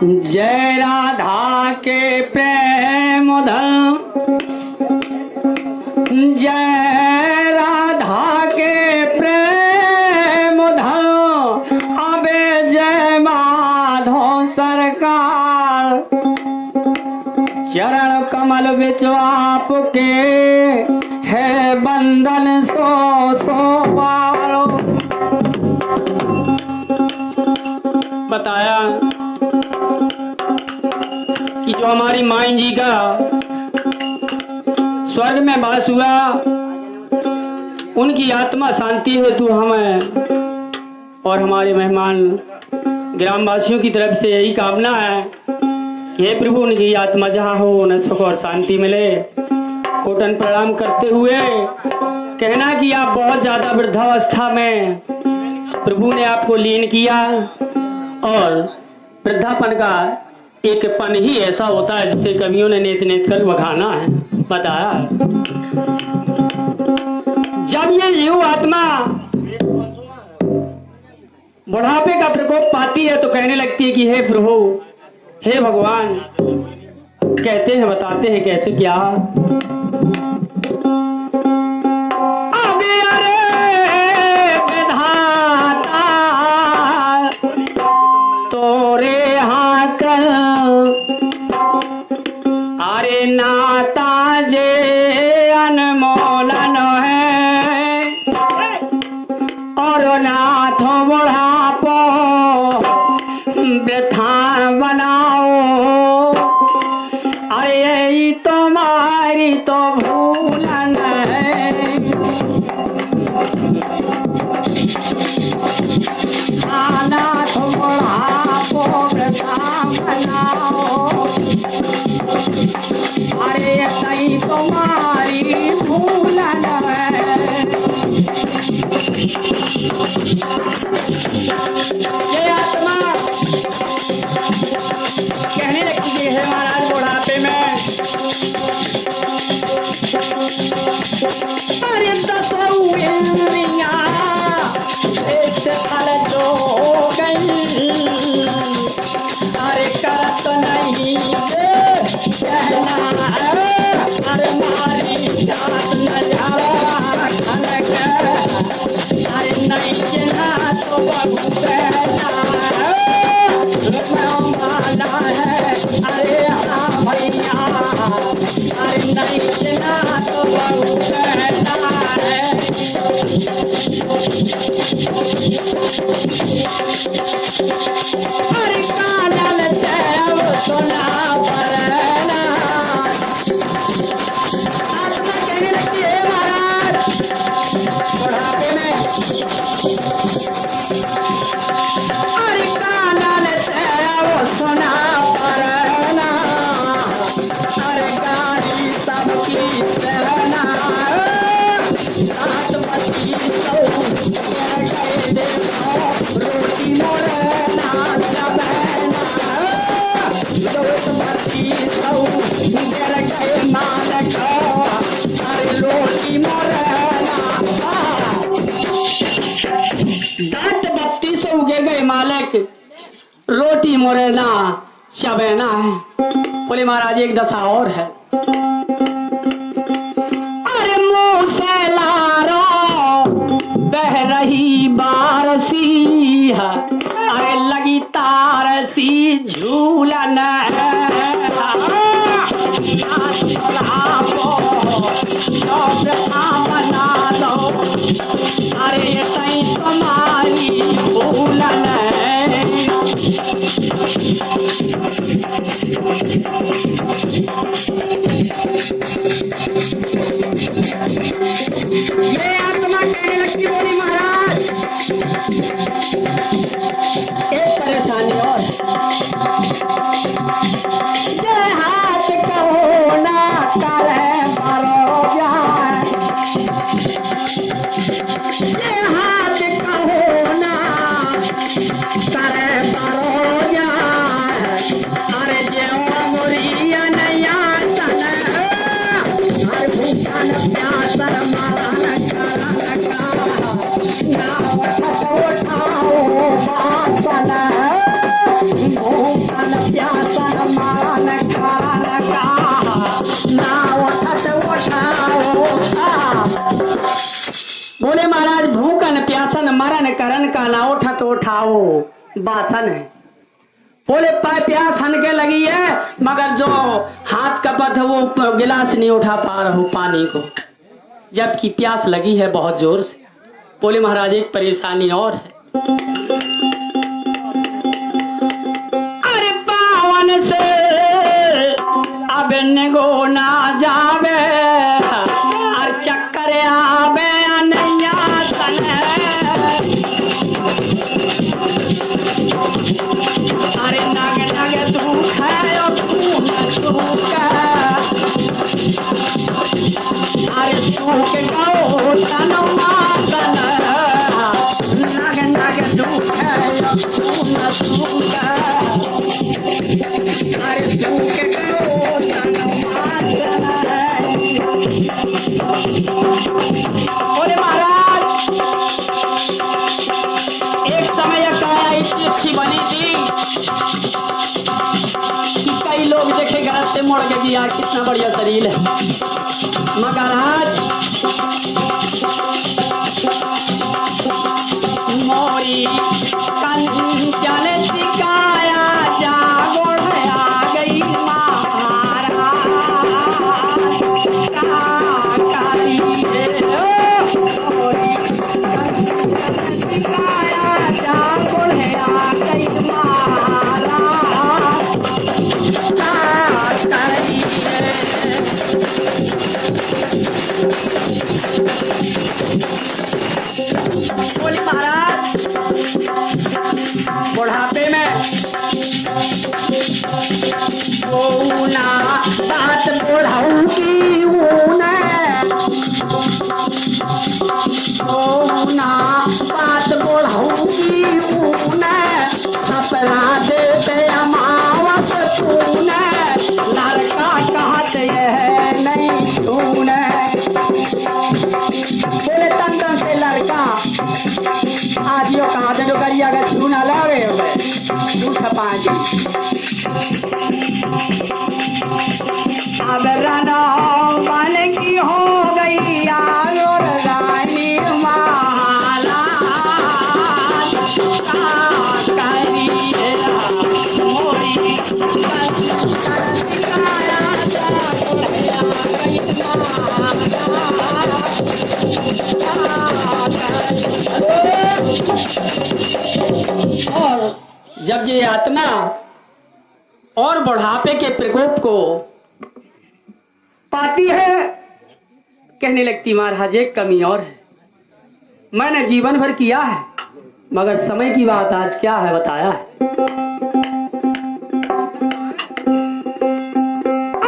जय राधा के प्रेम धन, जय राधा के प्रेम धन, अबे जय माधव सरकार। चरण कमल बिच आपके है बंधन सो पारो। बताया कि जो हमारी माई जी का स्वर्ग में वास हुआ, उनकी आत्मा शांति हेतु हमें और हमारे मेहमान ग्रामवासियों की तरफ से यही कामना है कि हे प्रभु उनकी आत्मा जहाँ हो उन्हें सुख और शांति मिले। कोटन प्रणाम करते हुए कहना कि आप बहुत ज्यादा वृद्धावस्था में प्रभु ने आपको लीन किया और वृद्धापन का एक पन ही ऐसा होता है जिसे कवियों ने नेत नेत कर बखाना है। बताया जब ये जीव आत्मा बुढ़ापे का प्रकोप पाती है तो कहने लगती है कि हे प्रभु, हे भगवान। कहते हैं, बताते हैं कैसे क्या। अरे नाता जे अनमोलन है और नाथ बुढ़ापो वृथा बनाओ। अरे यही तुम्हारी तो भूलन है। नाथ बुढ़ापो वृथा बनाओ। अरे सही तुम्हारी भूलन है। ये आत्मा कहने लगती है महाराज बुढ़ापे में, अरे दसों इंद्रियां इस फल जो हो गई। अरे करत नहीं कहना, अरे मारी जात नजारा खनक। अरे नहीं चिन्हा तो बहु कहना माला है। अरे हाँ भैया, अरे नहीं चिन्हा तो बहु कहना है। अरे कानल चैव सुना परना। आत्मा कहने लगती है महाराज बुढ़ापे में, अरे कानल चैव सुना परना। अरे गाड़ी सबकी सहना, रात बत्ती सौ गए देखो रोटी मोड़ना जबना। रोट बत्ती सौ गए मालक, अरे रोटी मोड़ना। दांत बत्ती सौ गए मालक, रोटी मोड़ना चबेना है। बोले महाराज एक दशा और है। अरे मुंह से लारो बह रही बारसी है। अरे लगी तारसी झूलन बना लो। अरे सही तुम्हारी भूलन ये आत्मा कहने लगती। बोली महाराज एक परेशानी और, जय हाथ कहो ना करे मारो जाए। ये हाथ का ना उठा तो उठाओ बासन है। बोले प्यास हन के लगी है मगर जो हाथ का पथ है वो गिलास नहीं उठा पा रहा हूँ पानी को, जबकि प्यास लगी है बहुत जोर से। बोले महाराज एक परेशानी और है। अरे पावन से अब निगो ना जावे और चक्कर आवे नैया तने। अरे नग नग दुख है और तू न सुख, अरे सुख गो तनो मासन। नग नग दुख है और तू न सुख, अरे सुख गो तनो मासन। बोले महाराज एक समय यह काया इतनी अच्छी बनी थी कि कई लोग देखे गलत से मुड़ के दिया कितना बढ़िया शरीर है, मगर आज मोरी कंचन सिकाया जागोड़ आ गई महाराज का करी मोरी सिकाया जागोड़ आ गई महाराज का करी। बोले महाराज बुढ़ापे में ना बात बुढ़ाऊ की ना बात बुढ़ाऊ की सपना देते अमावस तूने लड़का कहते है नहीं छूने। बोले तंत्र से लड़का आज यो कहाँ से जो करिया का छूना लावे झूठ पाजी। अब रनो बन की हो गई आयो रानी माला करी मोरी और जब ये यातना और बुढ़ापे के प्रकोप को पाती है कहने लगती महाराज एक कमी और है, मैंने जीवन भर किया है मगर समय की बात आज क्या है बताया है।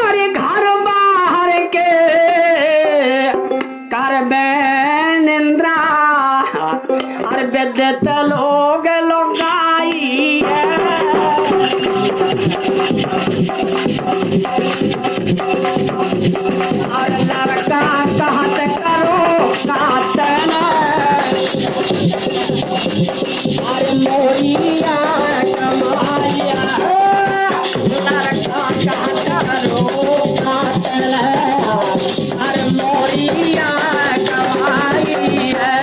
अरे घर बाहर के कर निंद्रा अरे बेदत लोग लोगाई और लड़का कहत करो काटन अरे मोरिया कमाया लड़का कहत करो काटन अरे मोरिया कमाई है।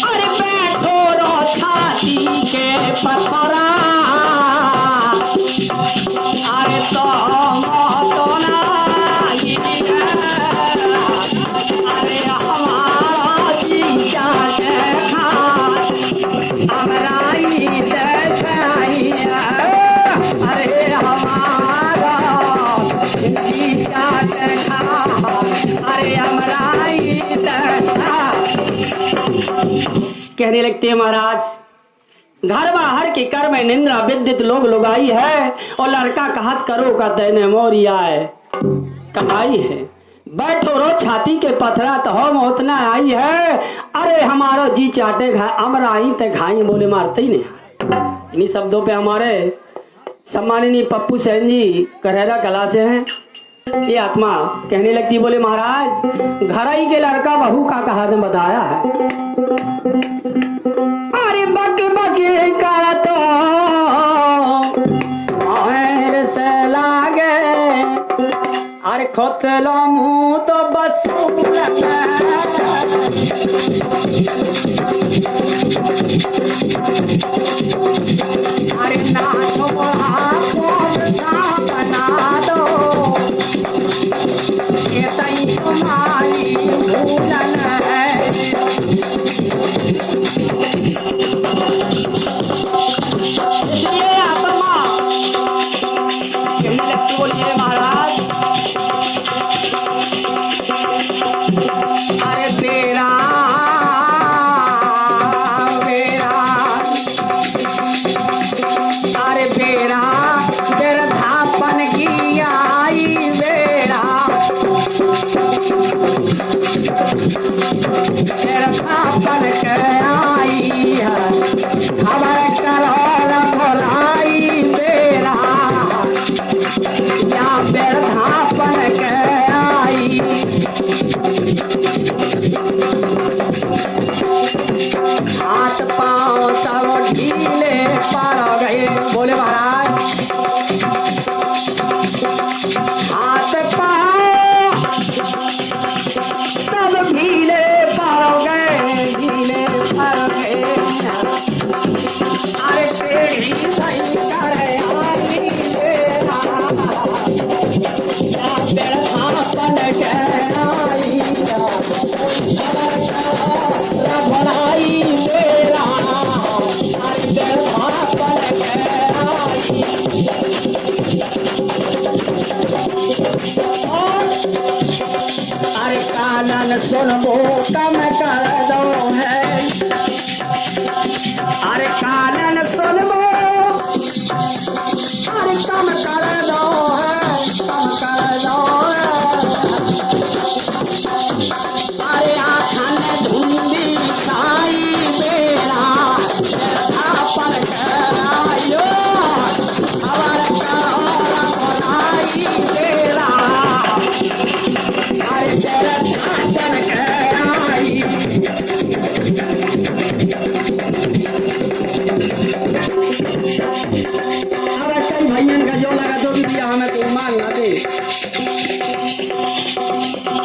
अरे बैठो रो छाती के पथरा अरे तो नहीं अरे हमारा जीजा देखा हमारा अरे हमारा जीजा देखा अरे हमारा कहने लगते हैं महाराज घर बाहर के कर में निंद्रा विद्युत लोग लुगाई है और लड़का कहत करो का तेने मोरिया है कमाई है। बैठो रो छाती के पथरा तो हम उतना आई है अरे हमारो जी चाटे खा अमरा आई ते खाई। बोले मारते ही नहीं। इन्हीं शब्दों पे हमारे सम्माननीय पप्पू सेन जी करेरा कला से हैं। ये आत्मा कहने लगती बोले महाराज घर ही के लड़का बहू का कहा ने बताया है। अरे बक बके कर तो से लागे अरे खोतलो मुँह तो बसूल अरे नाचो आपको बना दो ये तई तुम्हारी भूलन है इसलिए आत्मा यही लगती बोलिए महाराज अरे तेरा अरे बेरा धापन की आई बेरा धापन के आई खबर करोड़ भोलाई बेरा या बेर धापन के आई हाथ पाँव सब ढीले पड़ गए बोले महाराज हाथ पाँव सब ढीले पड़ गए ढीले पड़ गए अरे तेरी सही करे आई बेरा बेरा धापन के आई भलाई बेरा अरे कानन सुनबो कम कर दो है अरे कानन सुनबो अरे कम कर दो है कम कर दो है अरे आँखन धुंधी छाई बेरा धापन करायो खबर करोड़ भलाई बेरा अरे तेरा धापन कराई अरे कई भैयन का जो लगा दो दिया हमें तो मान ना दे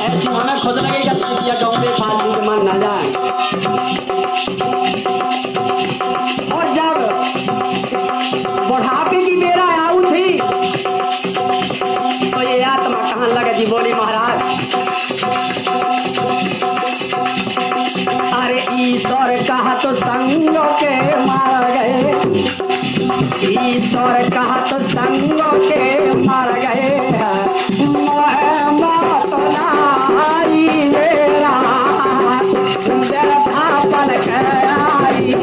ऐसी हमें खुद लगेगा दिया गाँव में फालतू के मन ना जाए और जब बुढ़ापे की बेरा आऊ थी तो ये आत्मा कहाँ लगे जी बोली महाराज अरे ईश्वर कहा तो संग के मार गए ईश्वर कहा तो संग के मार गए आई मेरा धापन कराई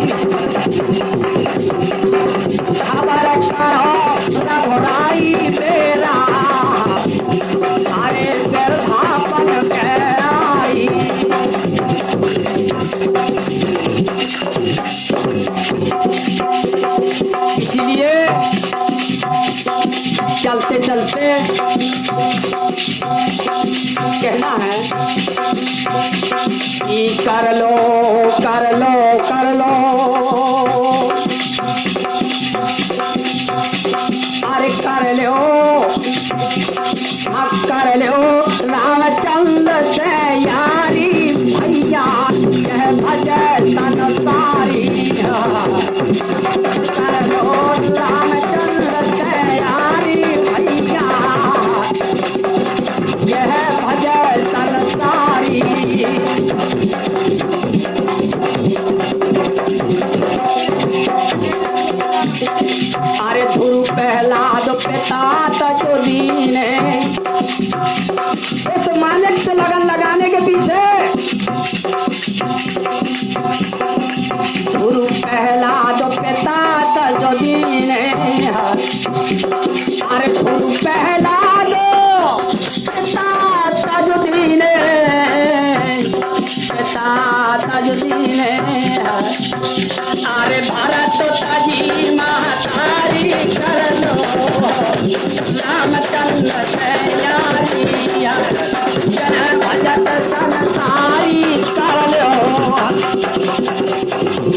खबर करो भलाई मेरा अरे तेर धापन कराई इसलिए चलते चलते कहना है कि कर लो कर लो कर लो अरे कर लो कर लो रामचंद्र से यारी भैया कह भजय संसारी कर लो रामचंद्र से यारी भैया यह भजय संसारी अरे ध्रुव प्रहलाद पिता जो दीने उस मालिक से लगन लगाने के पीछे ध्रुव प्रहलाद पिता जो दीने अरे ध्रुव प्रहलाद पिता जो दीने पिता जो दीने अरे भारत तजी महातारी कर लो रामचंद्र से यारी जन भजत संसारी कर लो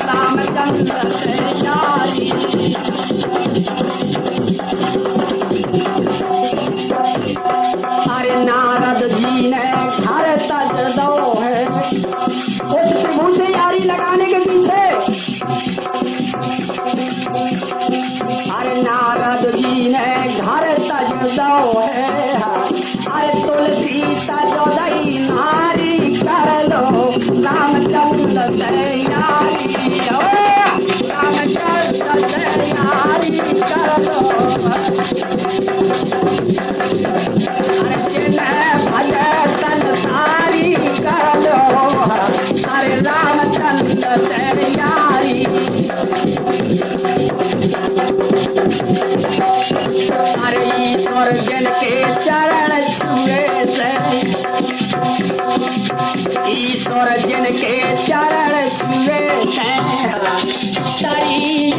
रामचंद्र से यारी अरे ना ईश्वर जिनके चरण छुए हैं, तारी